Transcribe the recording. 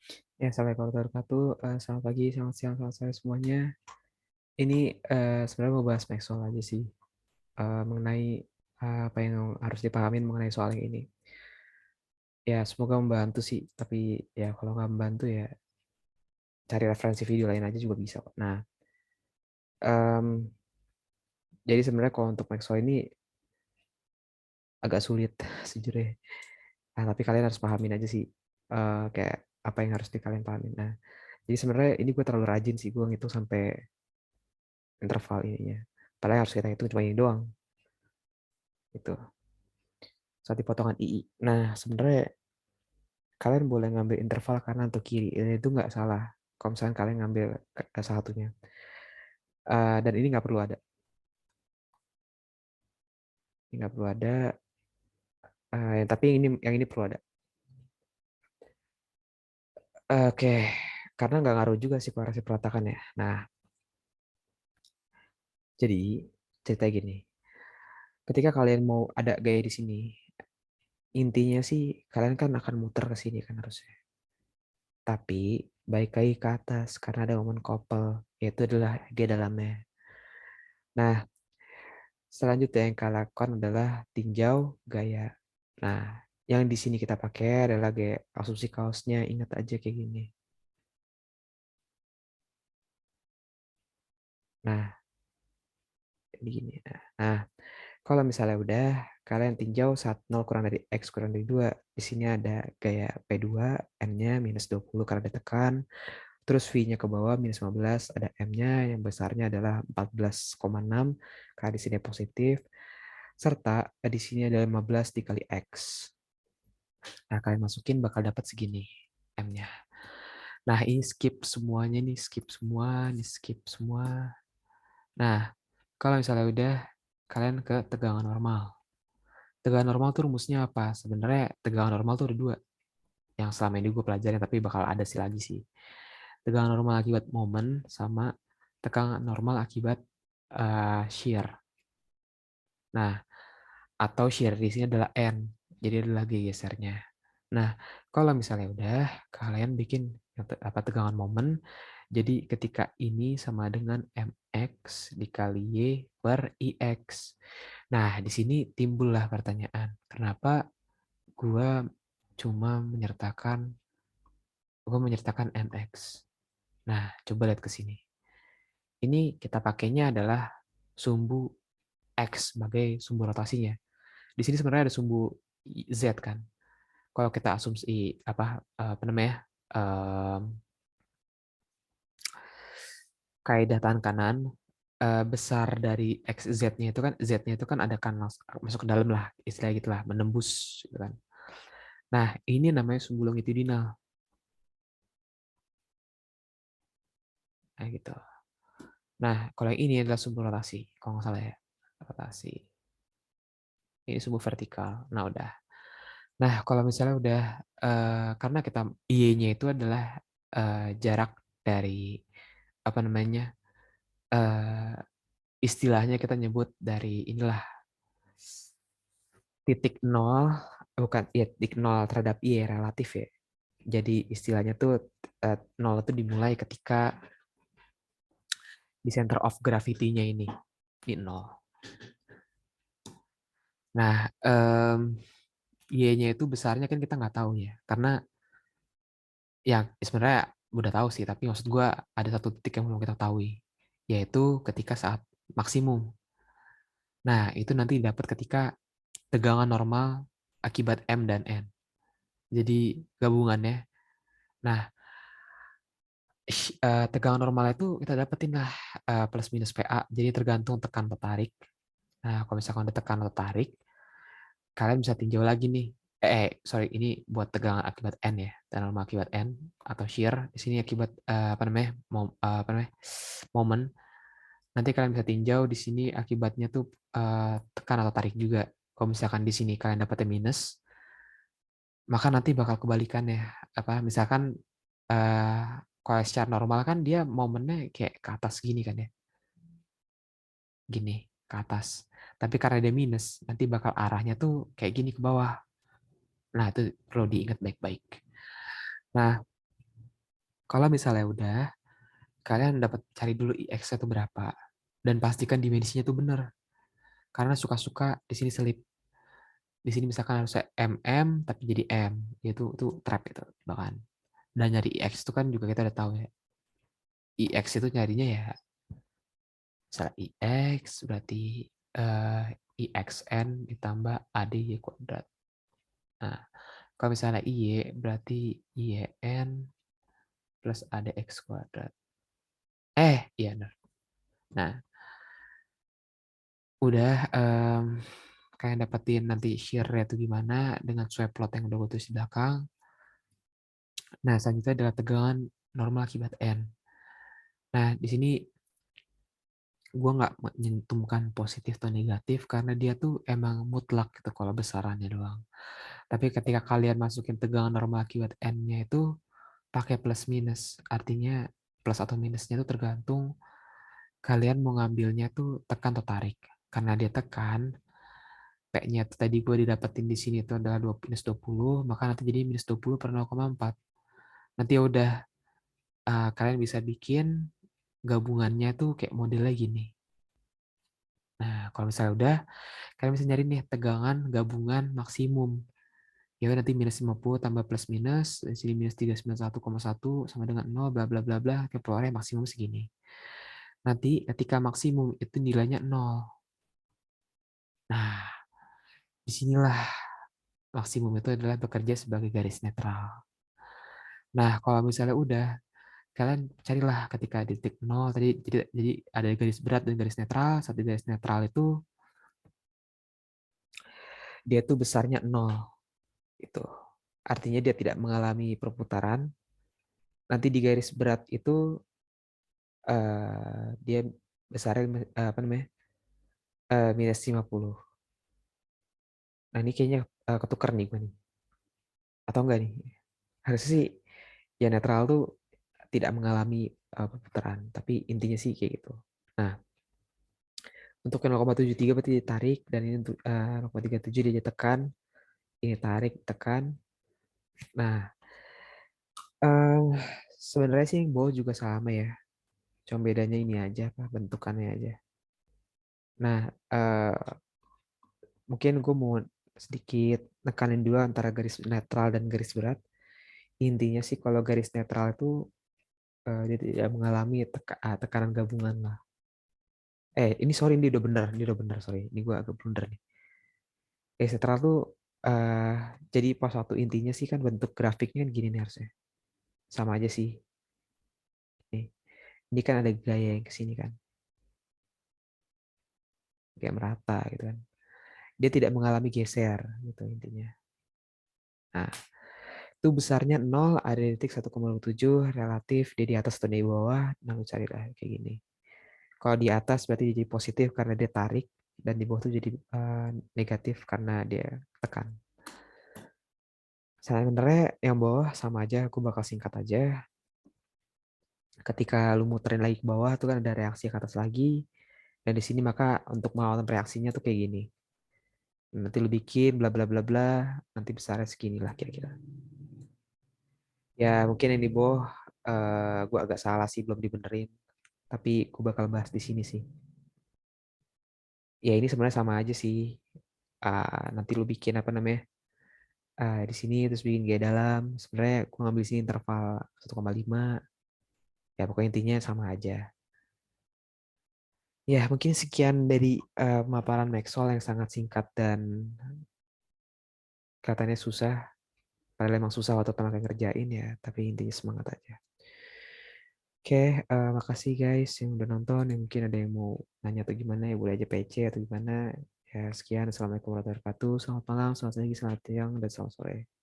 Ya, Assalamualaikum warahmatullahi wabarakatuh. Selamat pagi, selamat siang, selamat sore semuanya. Ini sebenarnya mau bahas Maxwell aja sih, mengenai apa yang harus dipahamin mengenai soal yang ini. Ya, semoga membantu sih, tapi ya kalau nggak membantu ya cari referensi video lain aja juga bisa kok. Nah, em, jadi sebenarnya kalau untuk Maxwell ini agak sulit sejujurnya. Nah, tapi kalian harus pahamin aja sih, kayak apa yang harus kalian pahamin. Nah, jadi sebenarnya ini gue terlalu rajin sih, gue ngitung sampai interval ininya. Padahal yang harus kita hitung cuma ini doang. Itu saat di potongan II. Nah, sebenarnya kalian boleh ngambil interval kanan atau kiri. Itu nggak salah. Kalau misalnya kalian ngambil salah satunya. Dan ini nggak perlu ada. Ini nggak perlu ada. Tapi yang ini perlu ada. Oke, karena nggak ngaruh juga sih korelasi perletakan ya. Nah, jadi cerita gini. Ketika kalian mau ada gaya di sini, intinya sih kalian kan akan muter ke sini kan harusnya. Tapi balik lagi ke atas karena ada momen couple, yaitu adalah G dalamnya. Nah, selanjutnya yang kalian lakukan adalah tinjau gaya. Nah, yang di sini kita pakai adalah gaya asumsi kaosnya. Ingat aja kayak gini. Nah, jadi gini. Nah, kalau misalnya udah, kalian tinjau saat 0 kurang dari X kurang dari 2. Di sini ada gaya P2, M-nya minus 20 karena ditekan. Terus V-nya ke bawah minus 15, ada M-nya yang besarnya adalah 14,6 karena di sini positif. Serta di sini ada 15 dikali X. Nah, kalian masukin bakal dapat segini M-nya. Nah, ini skip semuanya nih, skip semua, nih skip semua. Nah, kalau misalnya udah, kalian ke tegangan normal. Tegangan normal tuh rumusnya apa? Sebenarnya tegangan normal tuh ada dua. Yang selama ini gue pelajarin, tapi bakal ada sih lagi sih. Tegangan normal akibat momen sama tegangan normal akibat shear. Nah, atau shear di sini adalah N. Jadi adalah gesernya. Nah, kalau misalnya udah, kalian bikin apa tegangan momen. Jadi ketika ini sama dengan mx dikali y per ix. Nah, di sini timbullah pertanyaan, kenapa gua cuma menyertakan mx. Nah, coba lihat ke sini. Ini kita pakainya adalah sumbu x sebagai sumbu rotasinya. Di sini sebenarnya ada sumbu z kan. Kalau kita asumsi apa namanya kaidah tangan kanan, besar dari x z-nya itu kan z-nya itu kan ada kan masuk ke dalam lah istilah gitulah menembus gitu kan. Nah ini namanya sumbu longitudinal kayak gitu. Nah kalau yang ini adalah sumbu rotasi kalau nggak salah ya, rotasi. Ini sumbu vertikal. Nah udah. Nah kalau misalnya udah karena kita y-nya itu adalah jarak dari apa namanya istilahnya kita nyebut dari inilah titik nol, bukan ya titik nol terhadap y relatif ya. Jadi istilahnya tuh nol itu dimulai ketika di center of gravity-nya ini di nol. Nah, y-nya itu besarnya kan kita nggak tahu ya, karena ya sebenarnya udah tahu sih, tapi maksud gue ada satu titik yang belum kita tahu, yaitu ketika saat maksimum. Nah, itu nanti dapat ketika tegangan normal akibat M dan N. Jadi gabungannya. Nah, tegangan normal itu kita dapetin lah plus minus PA. Jadi tergantung tekan atau tarik. Nah, kalau misalkan ada tekan atau tarik, kalian bisa tinjau lagi nih. Sorry, ini buat tegangan akibat N ya. Tegangan normal akibat N atau shear. Di sini akibat apa namanya? Apa namanya? Momen. Nanti kalian bisa tinjau di sini akibatnya tuh tekan atau tarik juga. Kalau misalkan di sini kalian dapetnya minus, maka nanti bakal kebalikan ya. Apa misalkan eh kalau secara normal kan dia momennya kayak ke atas gini kan ya, gini ke atas. Tapi karena dia minus, nanti bakal arahnya tuh kayak gini ke bawah. Nah itu perlu diingat baik-baik. Nah Kalau misalnya udah, kalian dapat cari dulu IX-nya itu berapa. Dan pastikan dimensinya itu benar. Karena suka-suka di sini selip. Di sini misalkan harusnya MM tapi jadi M. Itu trap itu bahkan. Dan nyari IX itu kan juga kita udah tahu ya. IX itu nyarinya ya misalnya IX berarti eh, IXN ditambah ADY kuadrat. Nah, kalau misalnya IY berarti IYN plus ADX kuadrat. Iya benar. Nah, udah kalian dapetin nanti shear-nya itu gimana dengan swap plot yang udah gue tulis di belakang. Nah, selanjutnya adalah tegangan normal akibat N. Nah, di sini gue nggak menyentumkan positif atau negatif karena dia tuh emang mutlak gitu kalau besarannya doang. Tapi ketika kalian masukin tegangan normal akibat N-nya itu pakai plus minus. Artinya plus atau minusnya itu tergantung kalian mau ngambilnya tuh tekan atau tarik. Karena dia tekan, P-nya tadi gue didapetin di sini itu adalah minus 20, maka nanti jadi minus 20 per 0,4. Nanti ya udah kalian bisa bikin gabungannya tuh kayak modelnya gini. Nah, kalau misalnya udah, kalian bisa nyari nih tegangan gabungan maksimum. Ya nanti minus 50 tambah plus minus, di sini minus 391,1 sama dengan 0, bla bla bla bla, keluarnya maksimum segini. Nanti ketika maksimum itu nilainya 0. Nah, disinilah maksimum itu adalah bekerja sebagai garis netral. Nah, kalau misalnya udah, kalian carilah ketika di titik 0, jadi ada garis berat dan garis netral. Saat di garis netral itu, dia tuh besarnya 0. Itu. Artinya dia tidak mengalami perputaran. Nanti di garis berat itu, dia besarnya apa namanya? Minus 50. Nah, ini kayaknya ketukar nih gue nih. Atau enggak nih? Harusnya sih ya netral tuh tidak mengalami perputaran, tapi intinya sih kayak gitu. Nah, untuk yang 0,73 berarti ditarik dan ini untuk 0,37 dia tekan, ini tarik, tekan. Nah, eh, sebenarnya sih yang bawah juga sama ya. Cuma bedanya ini aja, apa bentukannya aja. Nah, mungkin gue mau sedikit nekanin dulu antara garis netral dan garis berat. Intinya sih kalau garis netral itu dia tidak mengalami tekanan gabungan lah. Ini sorry, ini udah bener, sorry. Ini gue agak blunder nih. Netral tuh eh jadi pas waktu intinya sih kan bentuk grafiknya kan gini nih harusnya. Sama aja sih. Nih. Ini kan ada gaya yang kesini kan. Kayak merata gitu kan. Dia tidak mengalami geser gitu intinya. Nah, itu besarnya 0, ada di titik 1,27, relatif dia di atas atau di bawah, nah lu carilah kayak gini. Kalau di atas berarti jadi positif karena dia tarik, dan di bawah tuh jadi negatif karena dia tekan. Sebenarnya yang bawah sama aja, aku bakal singkat aja. Ketika lu muterin lagi ke bawah tuh kan ada reaksi ke atas lagi. Dan di sini maka untuk melawan reaksinya tuh kayak gini. Nanti lu bikin bla bla bla bla, nanti besarnya segini lah kira-kira. Ya mungkin yang di bawah gue agak salah sih belum dibenerin. Tapi gue bakal bahas di sini sih. Ya ini sebenarnya sama aja sih. Nanti lu bikin apa namanya? Di sini terus bikin gaya dalam. Sebenarnya gue ngambil sini interval 1,5. Ya pokoknya intinya sama aja. Ya mungkin sekian dari pemaparan Maxwell yang sangat singkat dan kelihatannya susah. Padahal emang susah waktu pertama kali ngerjain ya. Tapi intinya semangat aja. Oke, makasih guys yang udah nonton. Yang mungkin ada yang mau nanya atau gimana ya boleh aja PC atau gimana. Ya sekian. Assalamualaikum warahmatullahi wabarakatuh. Selamat malam, selamat pagi, selamat siang, dan selamat sore.